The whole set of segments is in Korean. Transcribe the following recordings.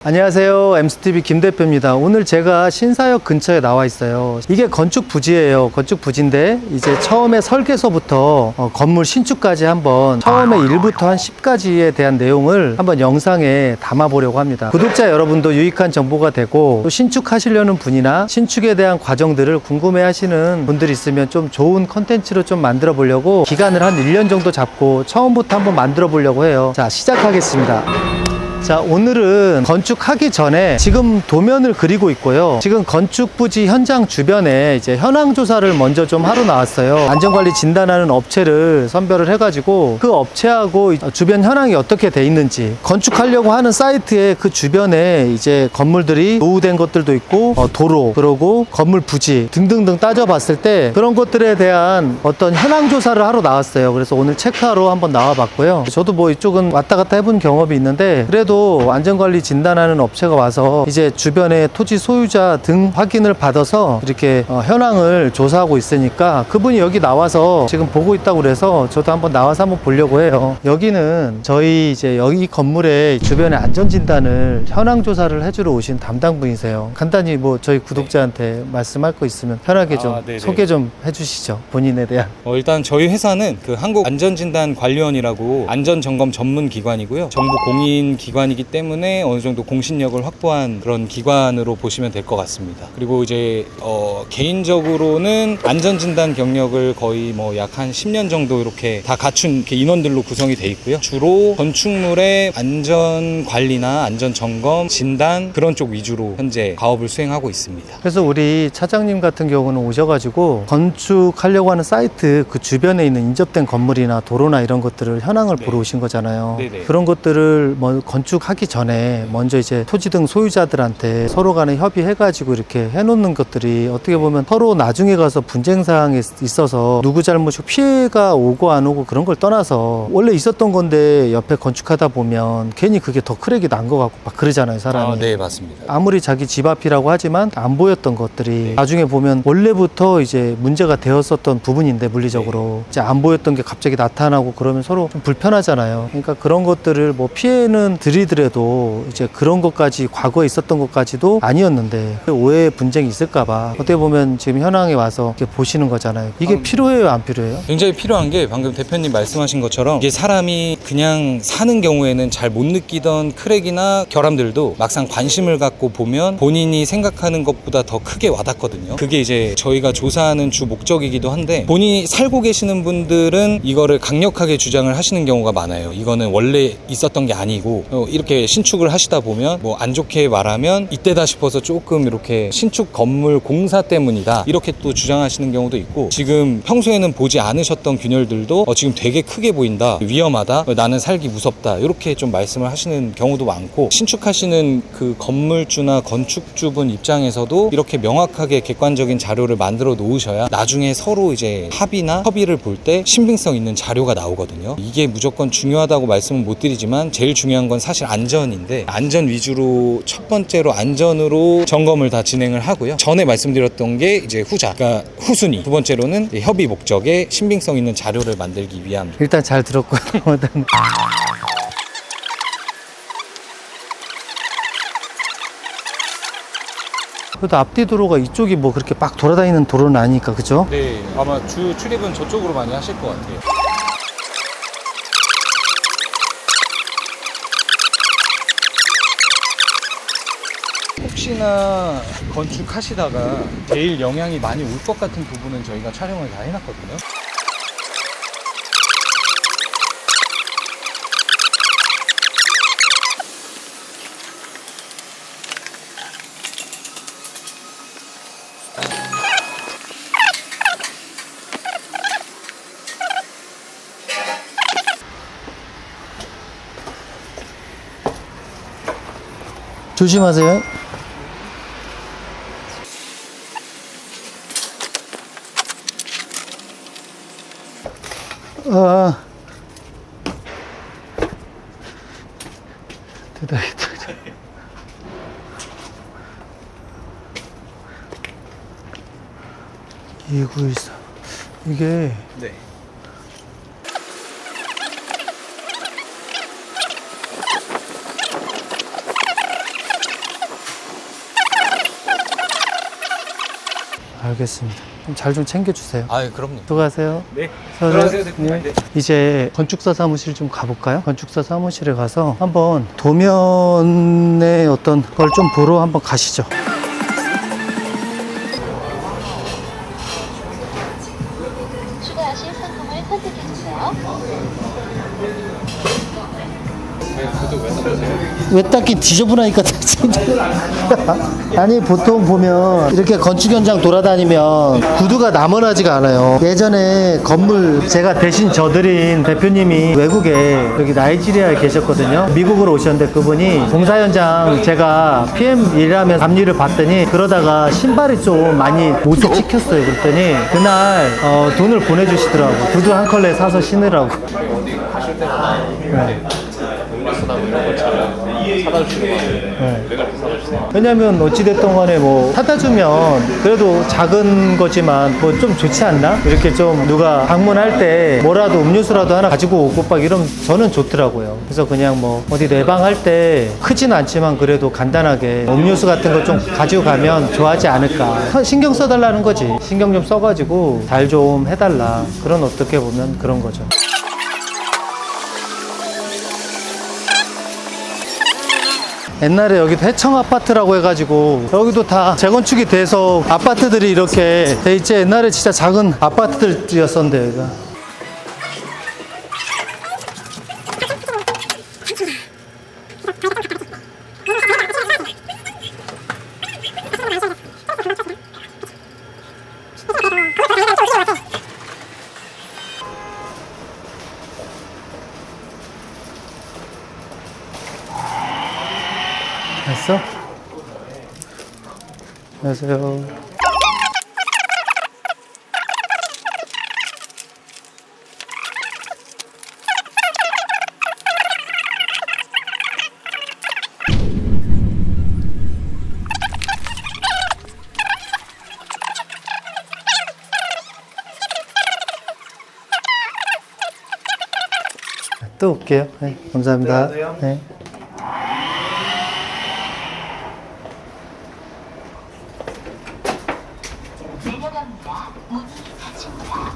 안녕하세요. MCTV 김 대표입니다. 오늘 제가 신사역 근처에 나와 있어요. 이게 건축 부지예요. 건축 부지인데 이제 처음에 설계서부터 건물 신축까지 한번 처음에 1부터 한 10까지에 대한 내용을 한번 영상에 담아 보려고 합니다. 구독자 여러분도 유익한 정보가 되고 또 신축하시려는 분이나 신축에 대한 과정들을 궁금해 하시는 분들이 있으면 좀 좋은 컨텐츠로 좀 만들어 보려고 기간을 한 1년 정도 잡고 처음부터 한번 만들어 보려고 해요. 자, 시작하겠습니다. 자, 오늘은 건축하기 전에 지금 도면을 그리고 있고요. 지금 건축 부지 현장 주변에 이제 현황 조사를 먼저 좀 하러 나왔어요. 안전관리 진단하는 업체를 선별을 해가지고 그 업체하고 주변 현황이 어떻게 돼 있는지, 건축하려고 하는 사이트에 그 주변에 이제 건물들이 노후된 것들도 있고 도로, 그리고 건물 부지 등등등 따져봤을 때 그런 것들에 대한 어떤 현황 조사를 하러 나왔어요. 그래서 오늘 체크하러 한번 나와봤고요. 저도 뭐 이쪽은 왔다 갔다 해본 경험이 있는데 그래도 안전관리 진단하는 업체가 와서 이제 주변의 토지 소유자 등 확인을 받아서 이렇게 현황을 조사하고 있으니까 그분이 여기 나와서 지금 보고 있다고 그래서 저도 한번 나와서 한번 보려고 해요. 여기는 저희 이제 여기 건물의 주변의 안전진단을 현황 조사를 해주러 오신 담당분이세요. 간단히 뭐 저희 구독자한테 말씀할 거 있으면 편하게 좀 소개 좀 해주시죠. 본인에 대한. 일단 저희 회사는 그 한국안전진단관리원이라고 안전점검 전문 기관이고요. 정부 공인 기관이기 때문에 어느 정도 공신력을 확보한 그런 기관으로 보시면 될 것 같습니다. 그리고 이제 개인적으로는 안전진단 경력을 거의 뭐 약 한 10년 정도 이렇게 다 갖춘 인원들로 구성이 돼 있고요. 주로 건축물의 안전관리나 안전점검, 진단 그런 쪽 위주로 현재 가업을 수행하고 있습니다. 그래서 우리 차장님 같은 경우는 오셔가지고 건축하려고 하는 사이트 그 주변에 있는 인접된 건물이나 도로나 이런 것들을 현황을 보러 오신 거잖아요. 네네. 그런 것들을 뭐 건축하기 전에 먼저 이제 토지 등 소유자들한테 서로 간에 협의해가지고 이렇게 해놓는 것들이 어떻게 보면 서로 나중에 가서 분쟁 사항에 있어서 누구 잘못이고 피해가 오고 안 오고 그런 걸 떠나서 원래 있었던 건데 옆에 건축하다 보면 괜히 그게 더 크랙이 난 것 같고 막 그러잖아요, 사람이. 네, 맞습니다. 아무리 자기 집 앞이라고 하지만 안 보였던 것들이 나중에 보면 원래부터 이제 문제가 되었었던 부분인데 물리적으로 이제 안 보였던 게 갑자기 나타나고 그러면 서로 좀 불편하잖아요. 그러니까 그런 것들을 뭐 피해는 드리더라도 이제 그런 것까지 과거에 있었던 것까지도 아니었는데 오해 분쟁이 있을까봐 어떻게 보면 지금 현황에 와서 이렇게 보시는 거잖아요. 이게 필요해요, 안 필요해요? 굉장히 필요한 게 방금 대표님 말씀하신 것처럼 이게 사람이 그냥 사는 경우에는 잘 못 느끼던 크랙이나 결함들도 막상 관심을 갖고 보면 본인이 생각하는 것보다 더 크게 와닿거든요. 그게 이제 저희가 조사하는 주 목적이기도 한데 본인이 살고 계시는 분들은 이거를 강력하게 주장을 하시는 경우가 많아요. 이거는 원래 있었던 게 아니고 이렇게 신축을 하시다 보면 뭐 안 좋게 말하면 이때다 싶어서 조금 이렇게 신축 건물 공사 때문이다 이렇게 또 주장하시는 경우도 있고 지금 평소에는 보지 않으셨던 균열들도 지금 되게 크게 보인다, 위험하다, 나는 살기 무섭다 이렇게 좀 말씀을 하시는 경우도 많고 신축하시는 그 건물주나 건축주분 입장에서도 이렇게 명확하게 객관적인 자료를 만들어 놓으셔야 나중에 서로 이제 합의나 협의를 볼 때 신빙성 있는 자료가 나오거든요. 이게 무조건 중요하다고 말씀은 못 드리지만 제일 중요한 건 사실 안전인데 안전 위주로 첫 번째로 안전으로 점검을 다 진행을 하고요. 전에 말씀드렸던 게 이제 후자, 그러니까 후순위. 두 번째로는 협의 목적에 신빙성 있는 자료를 만들기 위함. 일단 잘 들었고요. 그래도 앞뒤 도로가 이쪽이 뭐 그렇게 막 돌아다니는 도로는 아니니까, 그죠? 네, 아마 주 출입은 저쪽으로 많이 하실 것 같아요. 혹시나 건축하시다가 제일 영향이 많이 올 것 같은 부분은 저희가 촬영을 다 해놨거든요. 조심하세요. 됐다. 2914. 이게 네. 알겠습니다. 좀 잘 좀 챙겨주세요. 아, 그럼요. 수고하세요. 네. 수고하세요. 들어가세요, 대표님. 네. 이제 건축사 사무실 좀 가볼까요? 건축사 사무실에 가서 한번 도면의 어떤 걸 좀 보러 한번 가시죠. 추가하실 상품을 선택해주세요. 왜 닦기 지저분하니까 아니 보통 보면 이렇게 건축 현장 돌아다니면 구두가 남아나지가 않아요. 예전에 건물 제가 대신 져드린 대표님이 외국에 여기 나이지리아에 계셨거든요. 미국으로 오셨는데 그분이 공사 현장 제가 PM 일하면서 압류를 봤더니 그러다가 신발이 좀 많이 모습시켰어요. 그랬더니 그날 돈을 보내주시더라고. 구두 한 컬레 사서 신으라고. 네. 음료수나 뭐 이런 것처럼 사다 주시는 거 같아요. 네. 왜 그렇게 사다 주세요? 왜냐면 어찌됐든 간에 뭐 사다 주면 그래도 작은 거지만 뭐 좀 좋지 않나? 이렇게 좀 누가 방문할 때 뭐라도 음료수라도 하나 가지고 오고 막 이러면 저는 좋더라고요. 그래서 그냥 뭐 어디 내방할 때 크진 않지만 그래도 간단하게 음료수 같은 거 좀 가지고 가면 좋아하지 않을까. 신경 써달라는 거지. 신경 좀 써가지고 잘 좀 해달라. 그런 어떻게 보면 그런 거죠. 옛날에 여기도 해청 아파트라고 해가지고 여기도 다 재건축이 돼서 아파트들이 이렇게 돼 있지. 옛날에 진짜 작은 아파트들이었었는데 여기가. 됐어? 안녕하세요. 또 올게요. 네, 감사합니다. 네. 내려갑니다. 문이 닫힙니다.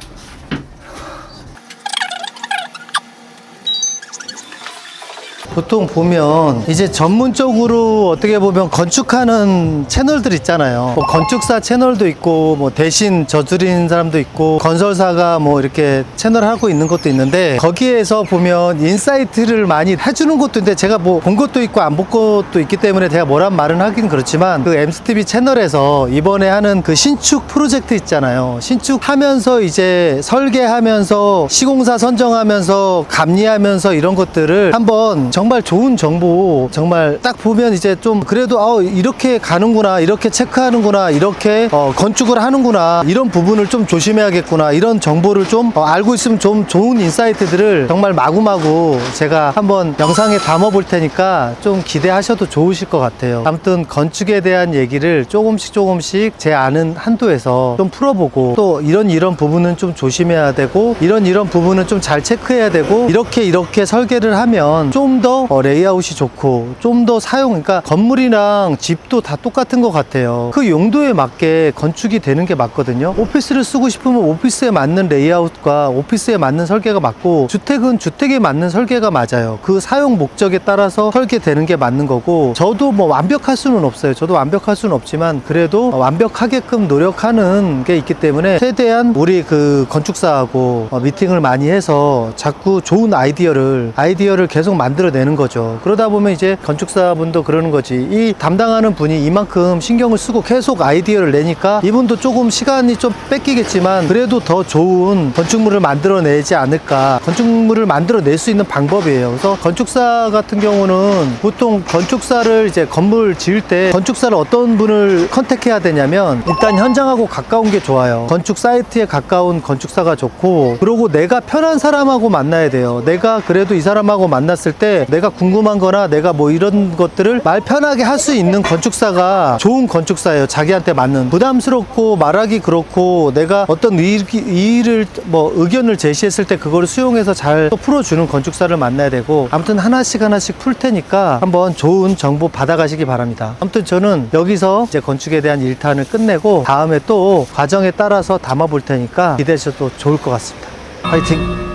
보통 보면 이제 전문적으로 어떻게 보면 건축하는 채널들 있잖아요. 뭐 건축사 채널도 있고 뭐 대신 져드린 사람도 있고 건설사가 뭐 이렇게 채널 하고 있는 것도 있는데 거기에서 보면 인사이트를 많이 해주는 것도 있는데 제가 뭐 본 것도 있고 안 본 것도 있기 때문에 제가 뭐란 말은 하긴 그렇지만 그 MCTV 채널에서 이번에 하는 그 신축 프로젝트 있잖아요. 신축하면서 이제 설계하면서 시공사 선정하면서 감리하면서 이런 것들을 한번 정말 좋은 정보 정말 딱 보면 이제 좀 그래도 이렇게 가는구나 이렇게 체크하는구나 이렇게 건축을 하는구나 이런 부분을 좀 조심해야겠구나 이런 정보를 좀 알고 있으면 좀 좋은 인사이트들을 정말 마구마구 제가 한번 영상에 담아 볼 테니까 좀 기대하셔도 좋으실 것 같아요. 아무튼 건축에 대한 얘기를 조금씩 제 아는 한도에서 좀 풀어보고 또 이런 부분은 좀 조심해야 되고 이런 부분은 좀 잘 체크해야 되고 이렇게 설계를 하면 좀 더 레이아웃이 좋고 좀 더 그러니까 건물이랑 집도 다 똑같은 것 같아요. 그 용도에 맞게 건축이 되는 게 맞거든요. 오피스를 쓰고 싶으면 오피스에 맞는 레이아웃과 오피스에 맞는 설계가 맞고 주택은 주택에 맞는 설계가 맞아요. 그 사용 목적에 따라서 설계되는 게 맞는 거고 저도 뭐 완벽할 수는 없어요. 저도 완벽할 수는 없지만 그래도 완벽하게끔 노력하는 게 있기 때문에 최대한 우리 그 건축사하고 미팅을 많이 해서 자꾸 좋은 아이디어를 계속 만들어내는 거죠. 그러다 보면 이제 건축사분도 그러는 거지. 이 담당하는 분이 이만큼 신경을 쓰고 계속 아이디어를 내니까 이분도 조금 시간이 좀 뺏기겠지만 그래도 더 좋은 건축물을 만들어내지 않을까. 건축물을 만들어낼 수 있는 방법이에요. 그래서 건축사 같은 경우는 보통 건축사를 이제 건물 지을 때 건축사를 어떤 분을 컨택해야 되냐면 일단 현장하고 가까운 게 좋아요. 건축 사이트에 가까운 건축사가 좋고 그리고 내가 편한 사람하고 만나야 돼요. 내가 그래도 이 사람하고 만났을 때 내가 궁금한 거나 내가 뭐 이런 것들을 말 편하게 할 수 있는 건축사가 좋은 건축사예요. 자기한테 맞는. 부담스럽고 말하기 그렇고 내가 어떤 의의를 뭐 의견을 제시했을 때 그거를 수용해서 잘 또 풀어주는 건축사를 만나야 되고, 아무튼 하나씩 풀 테니까 한번 좋은 정보 받아가시기 바랍니다. 아무튼 저는 여기서 이제 건축에 대한 1탄을 끝내고 다음에 또 과정에 따라서 담아볼 테니까 기대하셔도 좋을 것 같습니다. 화이팅!